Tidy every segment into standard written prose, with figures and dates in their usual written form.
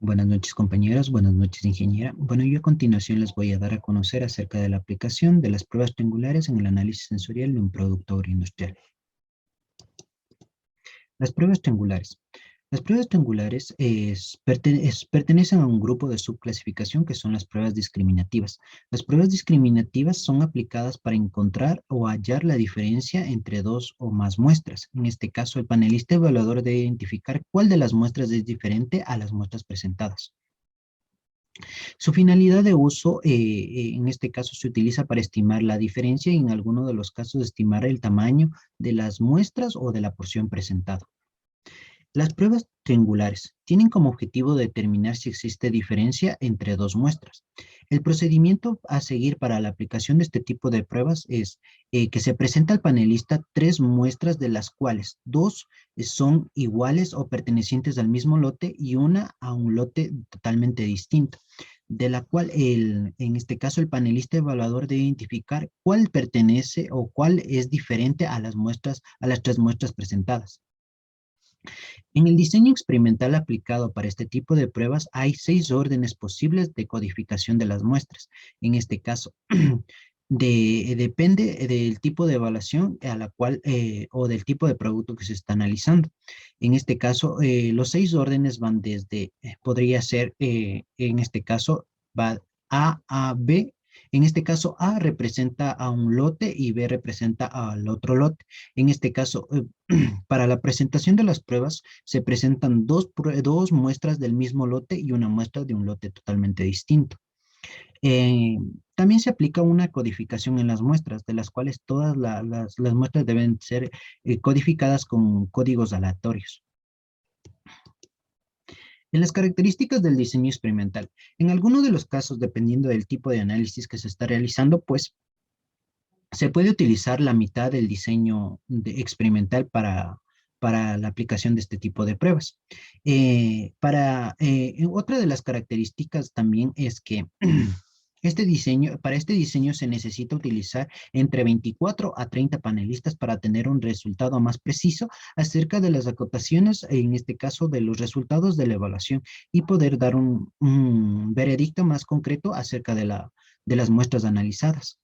Buenas noches, compañeros. Buenas noches, ingeniera. Bueno, yo a continuación les voy a dar a conocer acerca de la aplicación de las pruebas triangulares en el análisis sensorial de un producto agroindustrial. Las pruebas triangulares. Las pruebas triangulares pertenecen a un grupo de subclasificación que son las pruebas discriminativas. Las pruebas discriminativas son aplicadas para encontrar o hallar la diferencia entre dos o más muestras. En este caso, el panelista evaluador debe identificar cuál de las muestras es diferente a las muestras presentadas. Su finalidad de uso, en este caso, se utiliza para estimar la diferencia y en algunos de los casos estimar el tamaño de las muestras o de la porción presentada. Las pruebas triangulares tienen como objetivo determinar si existe diferencia entre dos muestras. El procedimiento a seguir para la aplicación de este tipo de pruebas es que se presenta al panelista tres muestras de las cuales dos son iguales o pertenecientes al mismo lote y una a un lote totalmente distinto, de la cual en este caso el panelista evaluador debe identificar cuál pertenece o cuál es diferente a las muestras, a las tres muestras presentadas. En el diseño experimental aplicado para este tipo de pruebas hay 6 órdenes posibles de codificación de las muestras. En este caso, depende del tipo de evaluación a la cual o del tipo de producto que se está analizando. En este caso, los 6 órdenes van desde, podría ser, en este caso, va A, B. En este caso, A representa a un lote y B representa al otro lote. En este caso, para la presentación de las pruebas se presentan dos muestras del mismo lote y una muestra de un lote totalmente distinto. Eh, También se aplica una codificación en las muestras, de las cuales todas las muestras deben ser codificadas con códigos aleatorios. En las características del diseño experimental, en algunos de los casos, dependiendo del tipo de análisis que se está realizando, pues se puede utilizar la mitad del diseño experimental para la aplicación de este tipo de pruebas. Otra de las características también es que para este diseño se necesita utilizar entre 24 a 30 panelistas para tener un resultado más preciso acerca de las acotaciones, en este caso de los resultados de la evaluación, y poder dar un veredicto más concreto acerca de las muestras analizadas.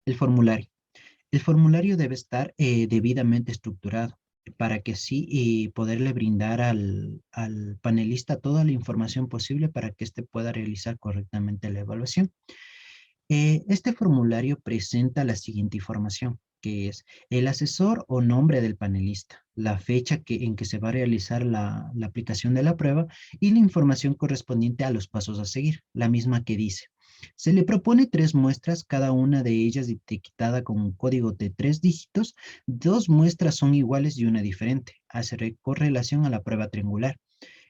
El formulario. El formulario debe estar debidamente estructurado para que así poderle brindar al panelista toda la información posible para que éste pueda realizar correctamente la evaluación. Este formulario presenta la siguiente información, que es el asesor o nombre del panelista, la fecha en que se va a realizar la aplicación de la prueba y la información correspondiente a los pasos a seguir, la misma que dice. Se le propone 3 muestras, cada una de ellas etiquetada con un código de 3 dígitos. 2 muestras son iguales y una diferente. Hace correlación a la prueba triangular.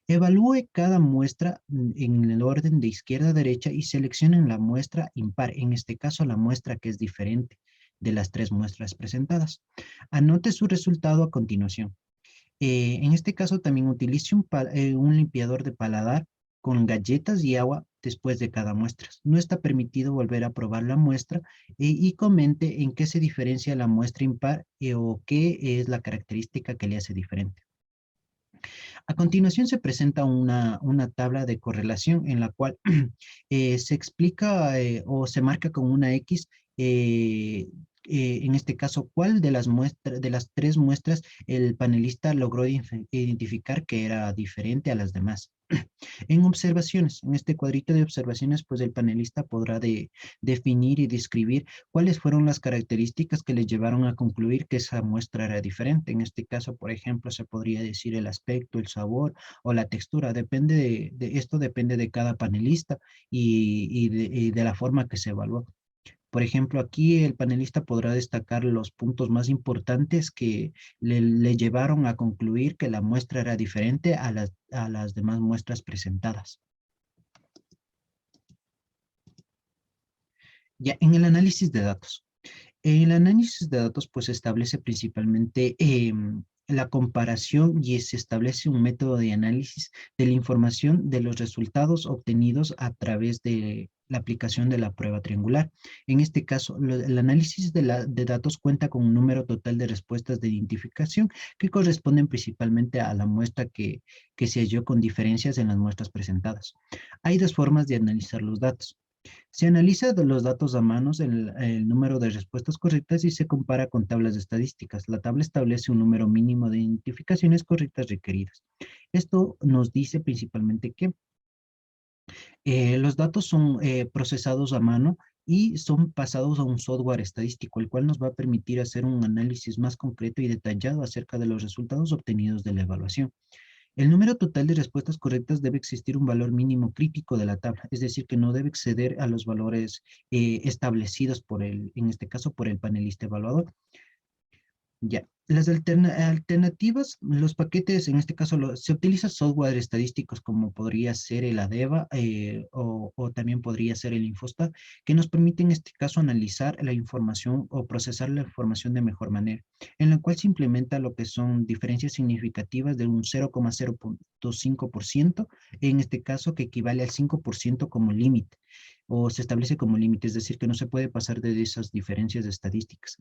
Evalúe cada muestra en el orden de izquierda a derecha y seleccionen la muestra impar, en este caso la muestra que es diferente de las 3 muestras presentadas. Anote su resultado a continuación. En este caso también utilice un limpiador de paladar con galletas y agua después de cada muestra. No está permitido volver a probar la muestra y comente en qué se diferencia la muestra impar o qué es la característica que le hace diferente. A continuación se presenta una tabla de correlación en la cual se explica o se marca con una X, en este caso, cuál de de las 3 muestras el panelista logró identificar que era diferente a las demás. En observaciones, en este cuadrito de observaciones, pues el panelista podrá definir y describir cuáles fueron las características que le llevaron a concluir que esa muestra era diferente. En este caso, por ejemplo, se podría decir el aspecto, el sabor o la textura. Esto depende de cada panelista y de la forma que se evaluó. Por ejemplo, aquí el panelista podrá destacar los puntos más importantes que le llevaron a concluir que la muestra era diferente a las demás muestras presentadas. Ya, en el análisis de datos. En el análisis de datos, pues, se establece principalmente la comparación y se establece un método de análisis de la información de los resultados obtenidos a través la aplicación de la prueba triangular. En este caso, el análisis de datos cuenta con un número total de respuestas de identificación que corresponden principalmente a la muestra que se halló con diferencias en las muestras presentadas. Hay dos formas de analizar los datos. Se analiza los datos a manos, el número de respuestas correctas y se compara con tablas de estadísticas. La tabla establece un número mínimo de identificaciones correctas requeridas. Esto nos dice principalmente que los datos son procesados a mano y son pasados a un software estadístico, el cual nos va a permitir hacer un análisis más concreto y detallado acerca de los resultados obtenidos de la evaluación. El número total de respuestas correctas debe existir un valor mínimo crítico de la tabla, es decir, que no debe exceder a los valores establecidos en este caso, por el panelista evaluador. Ya, las alternativas, los paquetes, en este caso se utiliza software estadísticos como podría ser el ADEVA o también podría ser el Infostat, que nos permite en este caso analizar la información o procesar la información de mejor manera, en la cual se implementa lo que son diferencias significativas de un 0,05%, en este caso que equivale al 5% como límite, o se establece como límite, es decir, que no se puede pasar de esas diferencias estadísticas.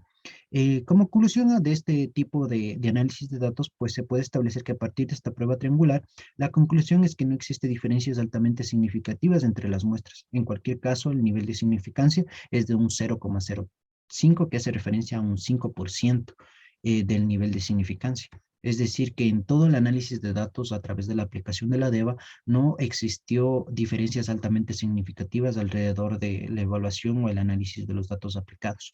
Como conclusión de este tipo de análisis de datos, pues se puede establecer que a partir de esta prueba triangular, la conclusión es que no existe diferencias altamente significativas entre las muestras. En cualquier caso, el nivel de significancia es de un 0,05, que hace referencia a un 5% del nivel de significancia. Es decir, que en todo el análisis de datos a través de la aplicación de la DEVA no existió diferencias altamente significativas alrededor de la evaluación o el análisis de los datos aplicados.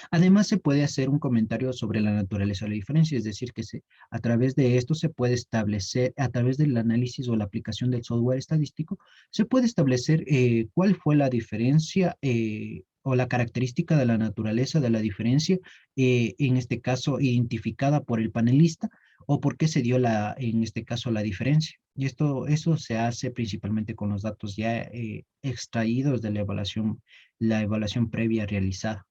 Además, se puede hacer un comentario sobre la naturaleza de la diferencia, es decir, que a través de esto se puede establecer, a través del análisis o la aplicación del software estadístico, se puede establecer cuál fue la diferencia o la característica de la naturaleza de la diferencia, en este caso identificada por el panelista, o por qué se dio en este caso la diferencia. Y eso se hace principalmente con los datos ya extraídos de la evaluación previa realizada.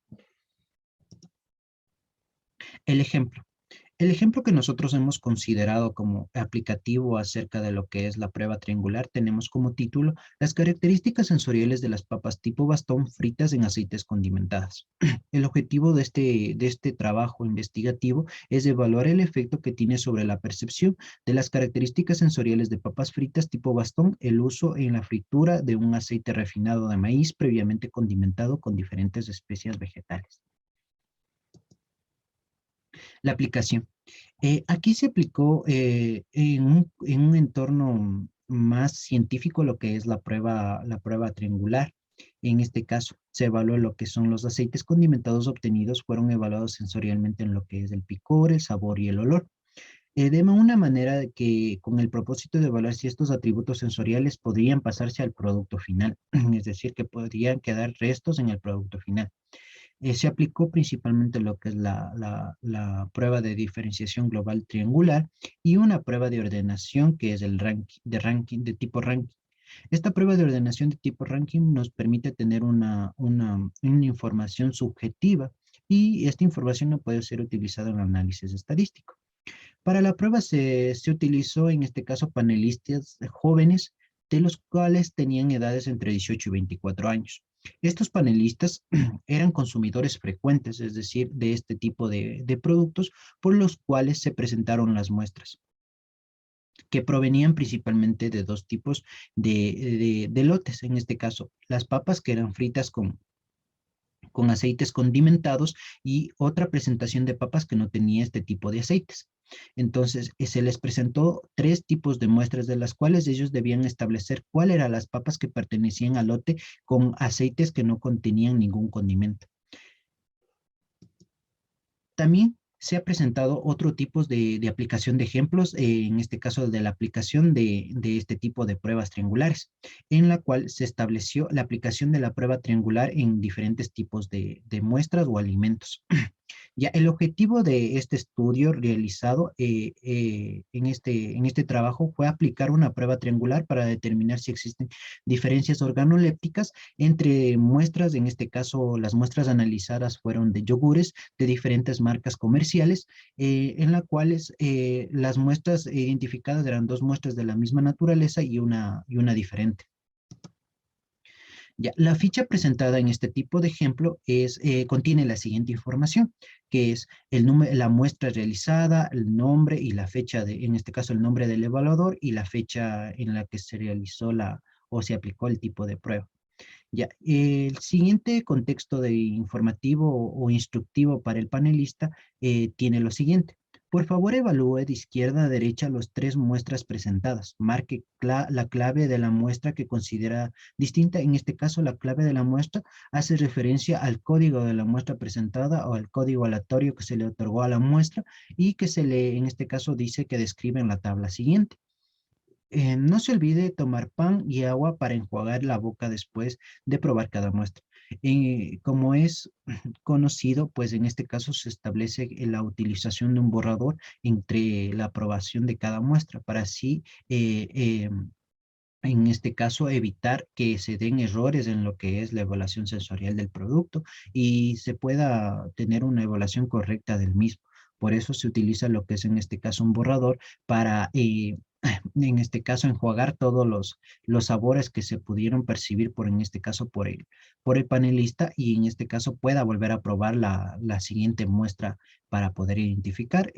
El ejemplo. El ejemplo que nosotros hemos considerado como aplicativo acerca de lo que es la prueba triangular, tenemos como título las características sensoriales de las papas tipo bastón fritas en aceites condimentadas. El objetivo de este trabajo investigativo es evaluar el efecto que tiene sobre la percepción de las características sensoriales de papas fritas tipo bastón el uso en la fritura de un aceite refinado de maíz previamente condimentado con diferentes especias vegetales. La aplicación. Aquí se aplicó en un entorno más científico lo que es la prueba triangular. En este caso, se evaluó lo que son los aceites condimentados obtenidos, fueron evaluados sensorialmente en lo que es el picor, el sabor y el olor. De una manera de que con el propósito de evaluar si estos atributos sensoriales podrían pasarse al producto final, es decir, que podrían quedar restos en el producto final. Se aplicó principalmente lo que es la prueba de diferenciación global triangular y una prueba de ordenación que es el ranking de tipo ranking. Esta prueba de ordenación de tipo ranking nos permite tener una información subjetiva y esta información no puede ser utilizada en el análisis estadístico. Para la prueba se utilizó en este caso panelistas jóvenes, de los cuales tenían edades entre 18 y 24 años. Estos panelistas eran consumidores frecuentes, es decir, de este tipo de productos, por los cuales se presentaron las muestras, que provenían principalmente de dos tipos de lotes. En este caso, las papas que eran fritas con aceites condimentados y otra presentación de papas que no tenía este tipo de aceites. Entonces, se les presentó tres tipos de muestras de las cuales ellos debían establecer cuáles eran las papas que pertenecían al lote con aceites que no contenían ningún condimento. También se ha presentado otro tipo de aplicación de ejemplos, en este caso de la aplicación de este tipo de pruebas triangulares, en la cual se estableció la aplicación de la prueba triangular en diferentes tipos de muestras o alimentos. Ya, el objetivo de este estudio realizado en este trabajo fue aplicar una prueba triangular para determinar si existen diferencias organolépticas entre muestras. En este caso, las muestras analizadas fueron de yogures de diferentes marcas comerciales, en las cuales las muestras identificadas eran dos muestras de la misma naturaleza y una diferente. Ya, la ficha presentada en este tipo de ejemplo contiene la siguiente información, que es el número, la muestra realizada, el nombre y la fecha en este caso el nombre del evaluador y la fecha en la que se realizó o se aplicó el tipo de prueba. Ya, el siguiente contexto de informativo o instructivo para el panelista tiene lo siguiente. Por favor, evalúe de izquierda a derecha las tres muestras presentadas. Marque la clave de la muestra que considera distinta. En este caso, la clave de la muestra hace referencia al código de la muestra presentada o al código aleatorio que se le otorgó a la muestra y que en este caso, dice que describe en la tabla siguiente. No se olvide tomar pan y agua para enjuagar la boca después de probar cada muestra. Como es conocido, pues en este caso se establece la utilización de un borrador entre la aprobación de cada muestra para así, en este caso, evitar que se den errores en lo que es la evaluación sensorial del producto y se pueda tener una evaluación correcta del mismo. Por eso se utiliza lo que es en este caso un borrador para en este caso, enjuagar todos los sabores que se pudieron percibir en este caso, por el panelista y en este caso pueda volver a probar la siguiente muestra para poder identificar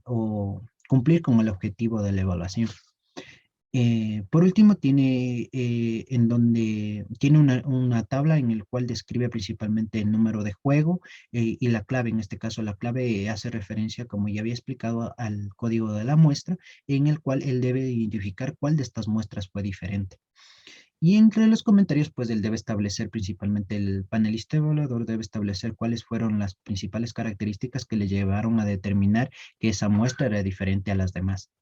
o cumplir con el objetivo de la evaluación. Por último, tiene una tabla en el cual describe principalmente el número de juego y la clave. En este caso, la clave hace referencia, como ya había explicado, al código de la muestra, en el cual él debe identificar cuál de estas muestras fue diferente. Y entre los comentarios, pues él debe establecer principalmente, el panelista evaluador debe establecer cuáles fueron las principales características que le llevaron a determinar que esa muestra era diferente a las demás.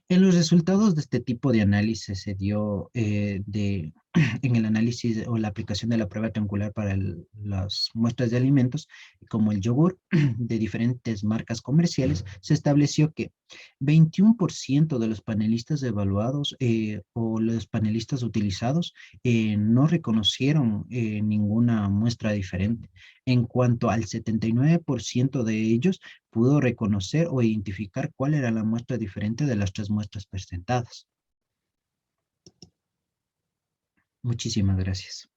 En los resultados de este tipo de análisis se dio en el análisis o la aplicación de la prueba triangular para las muestras de alimentos, como el yogur de diferentes marcas comerciales, se estableció que 21% de los panelistas evaluados o los panelistas utilizados no reconocieron ninguna muestra diferente. En cuanto al 79% de ellos, pudo reconocer o identificar cuál era la muestra diferente de las tres muestras presentadas. Muchísimas gracias.